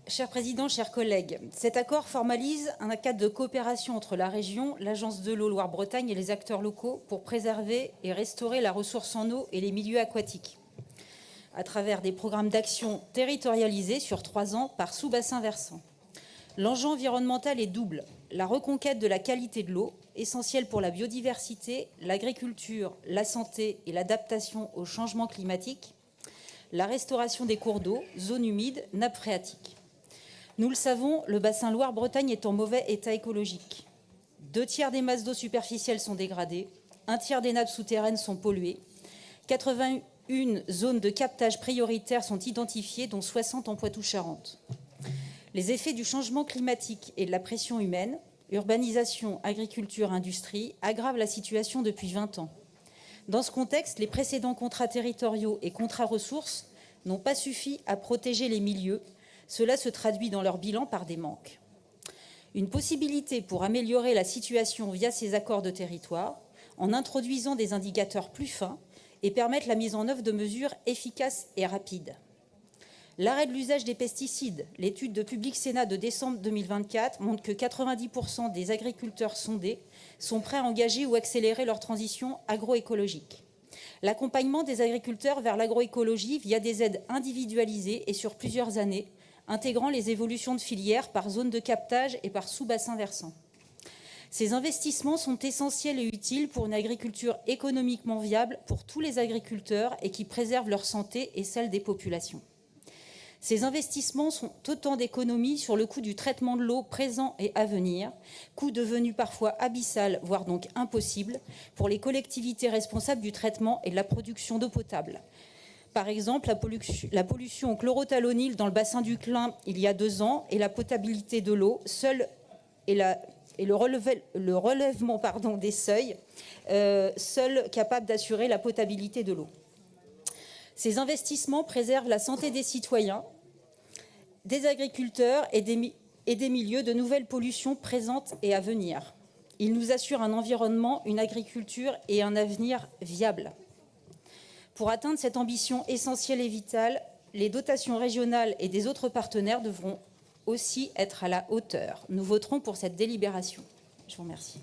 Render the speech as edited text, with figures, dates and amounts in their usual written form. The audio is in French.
Cher Président, chers collègues, cet accord formalise un cadre de coopération entre la région, l'Agence de l'eau Loire-Bretagne et les acteurs locaux pour préserver et restaurer la ressource en eau et les milieux aquatiques, à travers des programmes d'action territorialisés sur 3 ans par sous-bassin versant. L'enjeu environnemental est double. La reconquête de la qualité de l'eau, essentielle pour la biodiversité, l'agriculture, la santé et l'adaptation au changement climatique, la restauration des cours d'eau, zones humides, nappes phréatiques. Nous le savons, le bassin Loire-Bretagne est en mauvais état écologique. 2/3 des masses d'eau superficielles sont dégradées, 1/3 des nappes souterraines sont polluées, 81 zones de captage prioritaires sont identifiées, dont 60 en Poitou-Charentes. Les effets du changement climatique et de la pression humaine, urbanisation, agriculture, industrie, aggravent la situation depuis 20 ans. Dans ce contexte, les précédents contrats territoriaux et contrats ressources n'ont pas suffi à protéger les milieux. Cela se traduit dans leur bilan par des manques. Une possibilité pour améliorer la situation via ces accords de territoire, en introduisant des indicateurs plus fins et permettre la mise en œuvre de mesures efficaces et rapides. L'arrêt de l'usage des pesticides, l'étude de Public Sénat de décembre 2024 montre que 90% des agriculteurs sondés sont prêts à engager ou accélérer leur transition agroécologique. L'accompagnement des agriculteurs vers l'agroécologie via des aides individualisées et sur plusieurs années, intégrant les évolutions de filière par zone de captage et par sous-bassin versant. Ces investissements sont essentiels et utiles pour une agriculture économiquement viable pour tous les agriculteurs et qui préservent leur santé et celle des populations. Ces investissements sont autant d'économies sur le coût du traitement de l'eau présent et à venir, coût devenu parfois abyssal, voire donc impossible, pour les collectivités responsables du traitement et de la production d'eau potable. Par exemple, la pollution au chlorothalonil dans le bassin du Clin il y a 2 ans et la potabilité de l'eau, le relèvement des seuils, seul capable d'assurer la potabilité de l'eau. Ces investissements préservent la santé des citoyens, des agriculteurs et des milieux de nouvelles pollutions présentes et à venir. Ils nous assurent un environnement, une agriculture et un avenir viables. Pour atteindre cette ambition essentielle et vitale, les dotations régionales et des autres partenaires devront aussi être à la hauteur. Nous voterons pour cette délibération. Je vous remercie.